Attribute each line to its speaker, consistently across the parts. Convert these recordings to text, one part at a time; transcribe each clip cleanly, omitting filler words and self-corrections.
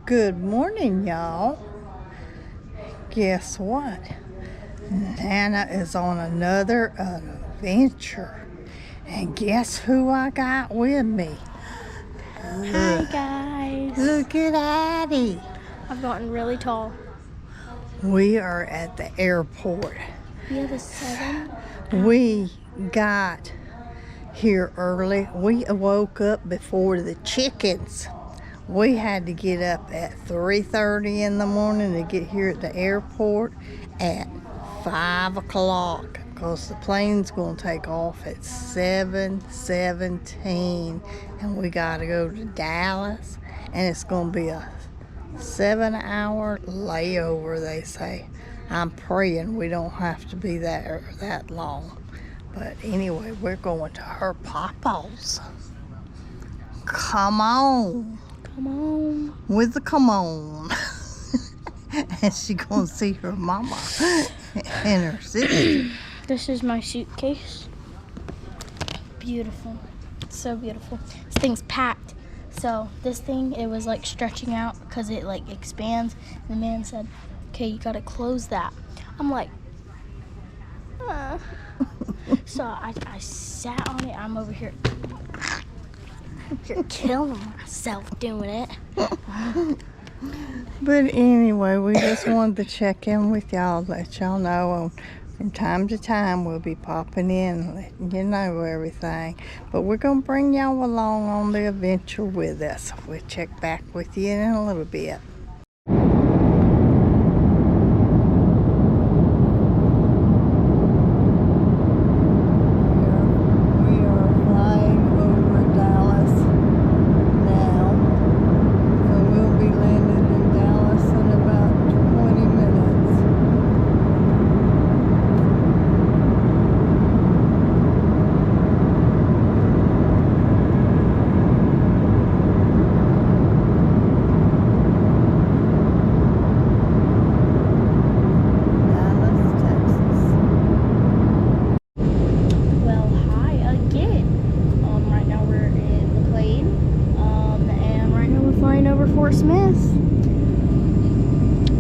Speaker 1: Good morning, y'all. Guess what? Nana is on another adventure. And guess who I got with me?
Speaker 2: Hi, guys.
Speaker 1: Look at Addy.
Speaker 2: I've gotten really tall.
Speaker 1: We are at the airport.
Speaker 2: You have a 7?
Speaker 1: We got here early. We woke up before the chickens. We had to get up at 3:30 in the morning to get here at the airport at 5 o'clock because the plane's going to take off at 7:17 and we got to go to Dallas, and it's going to be a 7-hour layover, they say. I'm praying we don't have to be there that long. But anyway, we're going to her papa's. Come on.
Speaker 2: Come on.
Speaker 1: With the come on. And she gonna see her mama and her sister.
Speaker 2: This is my suitcase. Beautiful. So beautiful. This thing's packed. So this thing, it was like stretching out because it like expands. And the man said, okay, you gotta close that. I'm like, So I sat on it. I'm over here. You're killing myself doing it.
Speaker 1: But anyway, we just wanted to check in with y'all, let y'all know from time to time we'll be popping in, letting you know everything. But we're going to bring y'all along on the adventure with us. We'll check back with you in a little bit.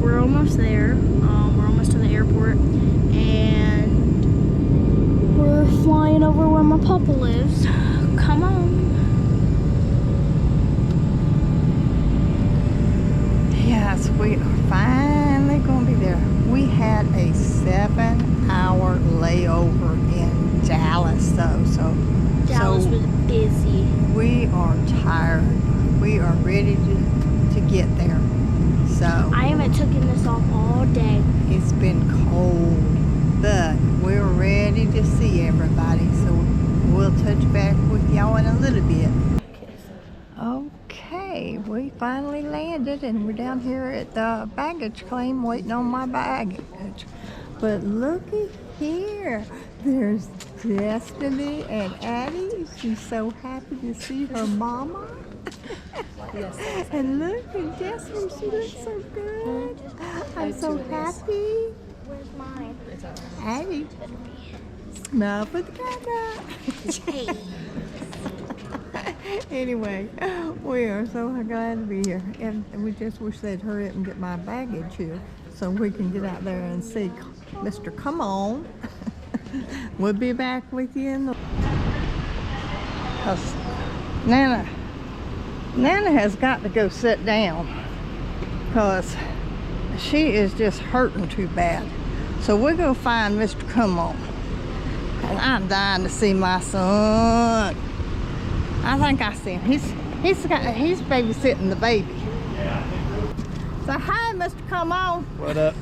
Speaker 2: We're almost there. We're almost to the airport, and we're flying over where my papa lives. Come on.
Speaker 1: Yes, we are finally going to be there. We had a 7-hour layover in Dallas, though, so
Speaker 2: Dallas was busy.
Speaker 1: We are tired. We are ready to get there. So
Speaker 2: I haven't taken this off all day.
Speaker 1: It's been cold, but we're ready to see everybody. So we'll touch back with y'all in a little bit. Okay, we finally landed, and we're down here at the baggage claim waiting on my baggage. But looky here, there's Destiny and Addy. She's so happy to see her mama. Yes. And look at Destiny, she looks so good. I'm so happy.
Speaker 2: Where's mine?
Speaker 1: Addy, smile for the camera. Anyway, we are so glad to be here, and we just wish they'd hurry up and get my baggage here so we can get out there and see Mr. Come On. We'll be back with you in the... Nana has got to go sit down because she is just hurting too bad. So we're going to find Mr. Come On. And I'm dying to see my son. I think I see him. He's babysitting the baby.
Speaker 3: Yeah.
Speaker 1: So hi, Mr. Come On.
Speaker 3: What up?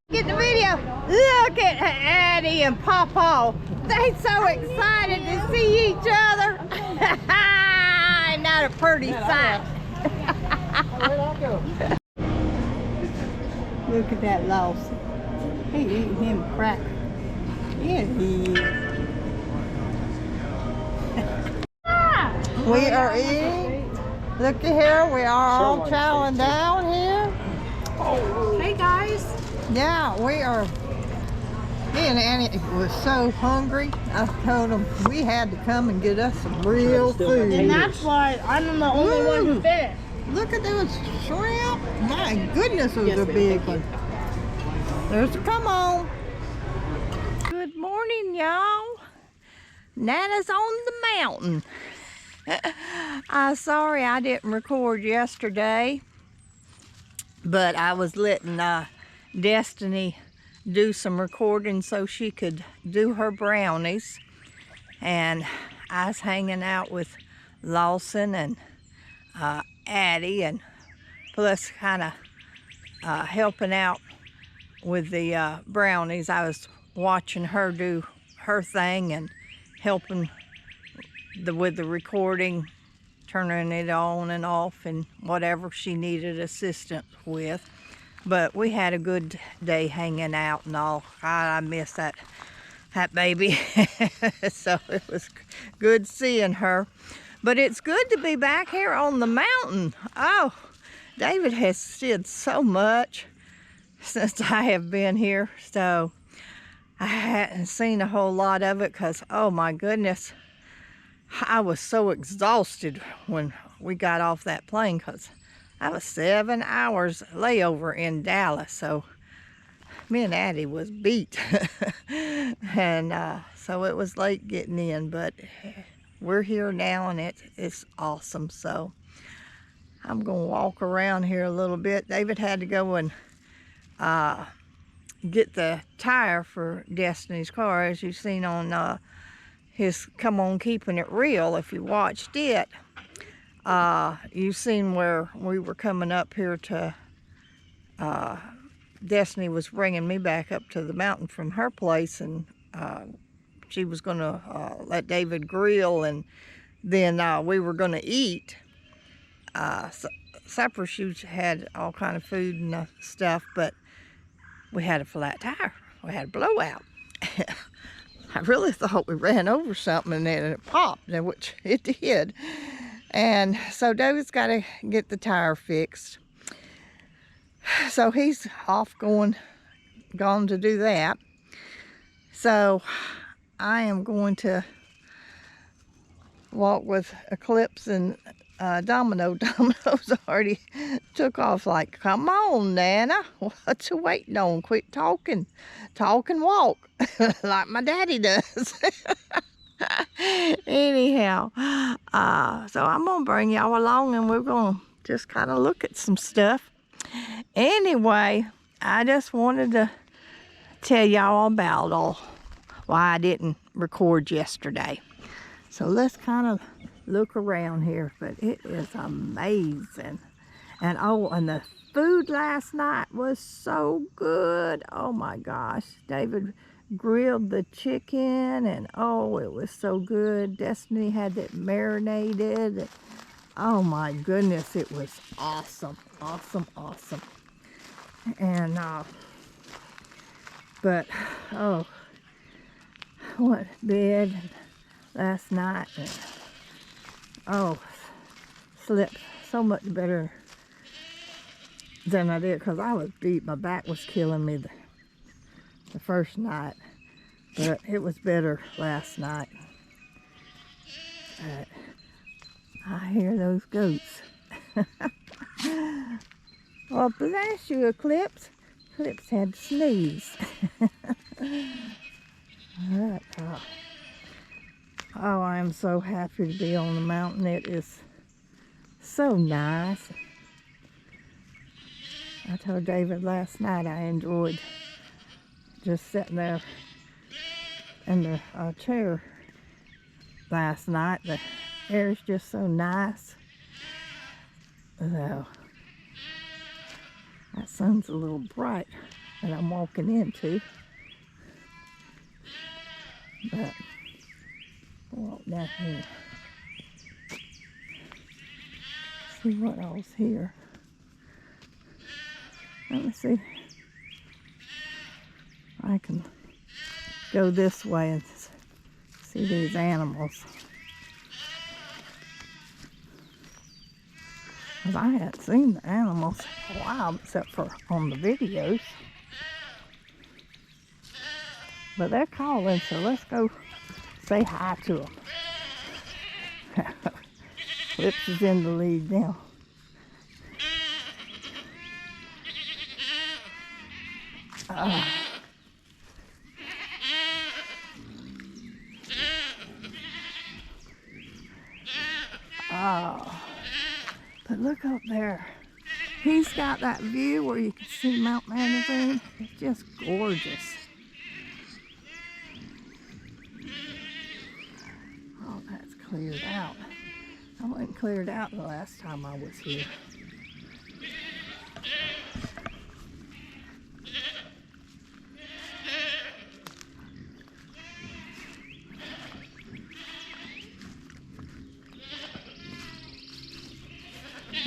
Speaker 1: Get the video. Look at Addy and Pawpaw. They so excited to see each other. Ain't that a pretty sight? Look at that Lawson. He eating him a cracker. Yeah, he is. We are eating. Looky here, we are all chowing down here.
Speaker 2: Hey guys.
Speaker 1: Yeah, we are Me and Annie was so hungry. I told them we had to come and get us some real food.
Speaker 2: And that's why I'm the only one who fit.
Speaker 1: Look at those shrimp. My goodness, those are big ones. There's, come on. Good morning, y'all. Nana's on the mountain. I'm sorry I didn't record yesterday, but I was letting Destiny do some recording so she could do her brownies, and I was hanging out with Lawson and Addy, and plus kind of helping out with the brownies. I was watching her do her thing and helping with the recording, turning it on and off and whatever she needed assistance with. But we had a good day hanging out and all. I miss that baby. So it was good seeing her. But it's good to be back here on the mountain. Oh, David has said so much since I have been here. So I hadn't seen a whole lot of it because, oh my goodness, I was so exhausted when we got off that plane because I was 7 hours layover in Dallas. So me and Addie was beat. And so it was late getting in, but we're here now and it's awesome. So I'm gonna walk around here a little bit. David had to go and get the tire for Destiny's car, as you've seen on his Come On Keeping It Real. If you watched it, you've seen where we were coming up here to Destiny was bringing me back up to the mountain from her place, and she was gonna let David grill, and then we were gonna eat supper. She had all kind of food and stuff, but we had a flat tire. We had a blowout. I really thought we ran over something and then it popped, which it did. And so David's got to get the tire fixed. So he's off gone to do that. So I am going to walk with Eclipse and Domino. Domino's already took off like, come on, Nana, what you waiting on? Quit talking. Talk and walk like my daddy does. Anyhow, so I'm going to bring y'all along and we're going to just kind of look at some stuff. Anyway, I just wanted to tell y'all about why I didn't record yesterday. So let's kind of look around here, but it is amazing. And oh, and the food last night was so good. Oh my gosh, David grilled the chicken and oh, it was so good. Destiny had it marinated. Oh my goodness, it was awesome, awesome, awesome. And but oh, I went to bed last night and oh, slept so much better than I did because I was beat. My back was killing me the first night, but it was better last night. I hear those goats. Well, bless you, Eclipse. Eclipse had to sneeze. But, oh, I am so happy to be on the mountain. It is so nice. I told David last night I enjoyed just sitting there in the chair last night. The air is just so nice. So, that sun's a little bright that I'm walking into. But walk down here. See what else here. Let me see. I can go this way and see these animals. Because I hadn't seen the animals in a while except for on the videos. But they're calling, so let's go say hi to them. Clips is in the lead now. Oh, but look up there. He's got that view where you can see Mount Magazine. It's just gorgeous. Oh, that's cleared out. I wasn't cleared out the last time I was here.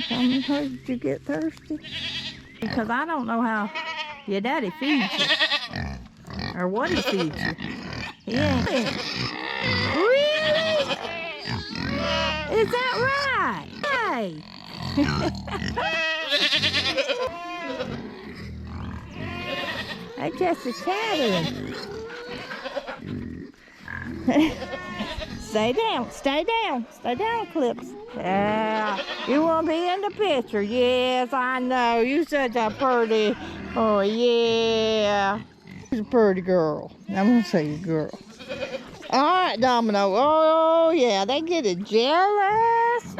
Speaker 1: Tell me, how did you get thirsty? Because I don't know how your daddy feeds you. Or what he feeds you. He ain't. Really? Is that right? Hey! That's just a chattering. Stay down, stay down, stay down, Clips. Yeah, you want to be in the picture. Yes, I know. You such a pretty. Oh, yeah. She's a pretty girl. I'm going to say you girl. All right, Domino. Oh, yeah, they get it jealous.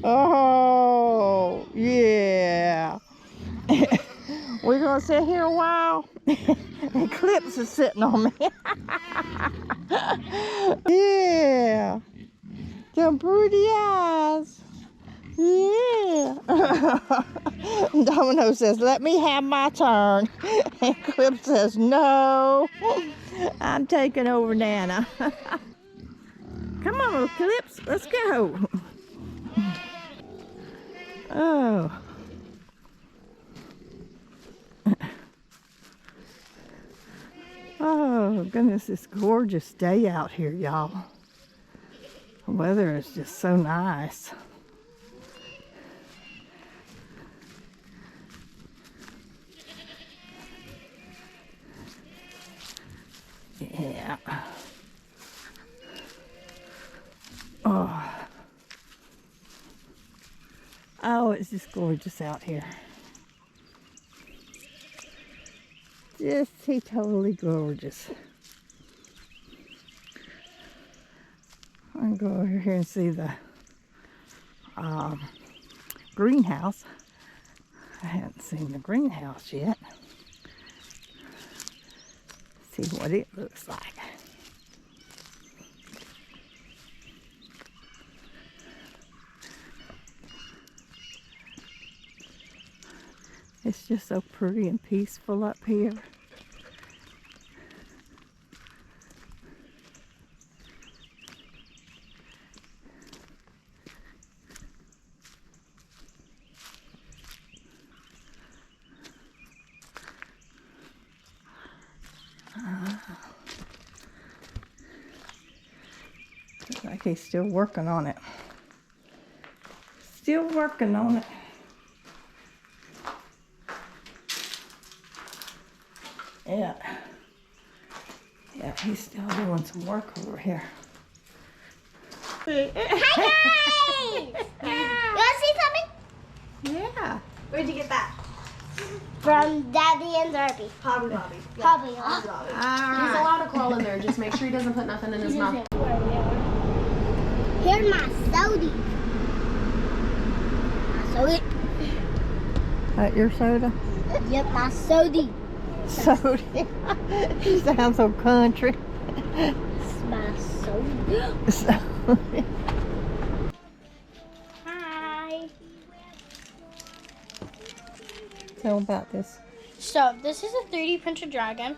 Speaker 1: Oh, yeah. We're going to sit here a while. And Clips is sitting on me. Yeah. Them pretty eyes. Yeah. Domino says, let me have my turn. And Clip says, no. I'm taking over Nana. Come on, little Clips. Let's go. Oh. Oh, goodness, it's a gorgeous day out here, y'all. The weather is just so nice. Yeah. Oh. Oh, it's just gorgeous out here. Just totally gorgeous. I'm going to go over here and see the greenhouse. I haven't seen the greenhouse yet. See what it looks like. It's just so pretty and peaceful up here. Looks like he's still working on it. Still working on it. Yeah. Yeah, he's still doing some work over here.
Speaker 2: Hi guys! You want to see something?
Speaker 1: Yeah.
Speaker 3: Where'd you get that?
Speaker 2: From Daddy and Darby.
Speaker 3: Hobby Lobby. Yeah.
Speaker 2: Hobby
Speaker 3: Hobby
Speaker 2: Lobby.
Speaker 3: Lobby. He's allowed to crawl in there. Just make sure he doesn't put nothing in his mouth.
Speaker 2: Here's my soda. My soda.
Speaker 1: That your soda?
Speaker 2: Yep, my soda.
Speaker 1: Soda. You sound so country.
Speaker 2: It's my soda. Hi.
Speaker 1: Tell about this.
Speaker 2: So this is a 3D printed dragon.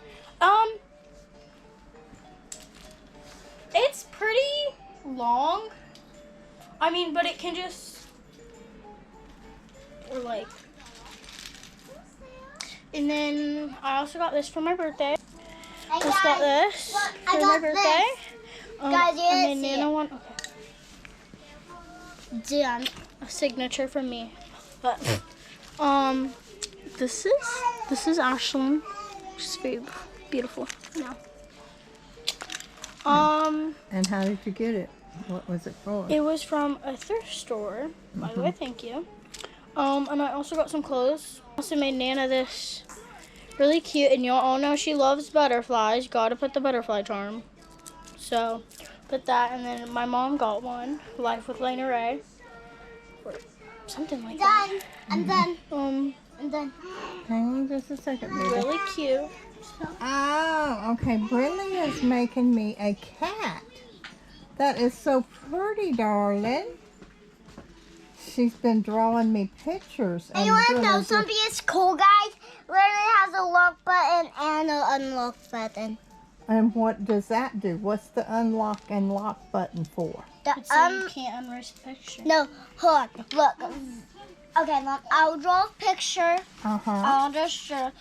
Speaker 2: It's pretty long. I mean, but it can just, or like. And then I also got this for my birthday. I just got this for my birthday. Guys, you and didn't then see Nana one. Okay. Done. A signature from me. But this is Ashlyn. She's beautiful. No.
Speaker 1: And how did you get it? What was it for?
Speaker 2: It was from a thrift store. By the way, thank you. And I also got some clothes. Also made Nana this really cute, and y'all all know she loves butterflies. Gotta put the butterfly charm. So, put that, and then my mom got one, Life with Lena Ray. Or something like that.
Speaker 4: I'm done.
Speaker 2: I'm done.
Speaker 1: Hang on just a second, baby.
Speaker 2: Really cute.
Speaker 1: Oh, okay. Brinley is making me a cat. That is so pretty, darling. She's been drawing me pictures.
Speaker 4: And you want to know something is cool, guys? Literally has a lock button and an unlock button.
Speaker 1: And what does that do? What's the unlock and lock button for?
Speaker 2: It's so you can't unrace the picture.
Speaker 4: No, hold on. Look. Okay, look. I'll draw a picture. I'll just go.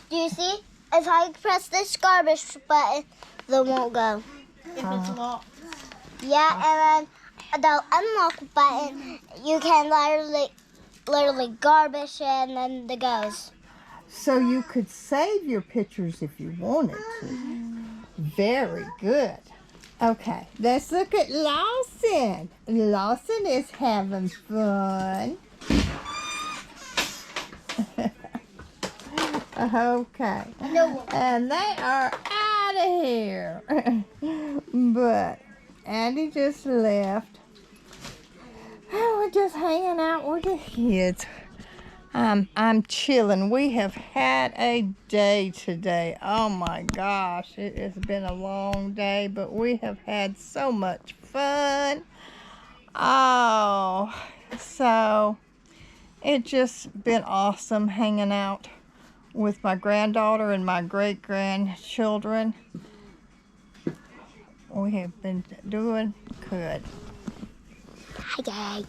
Speaker 4: Do you see? If I press this garbage button, it won't go.
Speaker 2: If it's locked.
Speaker 4: Yeah, and then the unlock button, you can literally garbage it and then it goes.
Speaker 1: So you could save your pictures if you wanted to. Very good. Okay, let's look at Lawson. Lawson is having fun. Okay.
Speaker 4: No.
Speaker 1: And they are out of here. But Andy just left. We're just hanging out with the kids. I'm chilling. We have had a day today. Oh my gosh, it has been a long day, but we have had so much fun. Oh, so it's just been awesome hanging out with my granddaughter and my great-grandchildren. We have been doing good.
Speaker 4: Hi, guys.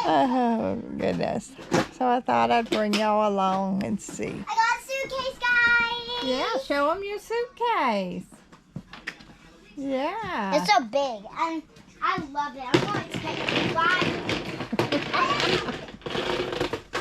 Speaker 1: Oh, goodness. So I thought I'd bring y'all along and see.
Speaker 4: I got a suitcase, guys.
Speaker 1: Yeah, show them your suitcase. Yeah.
Speaker 4: It's so big, and I love it. I'm going to take it. Bye.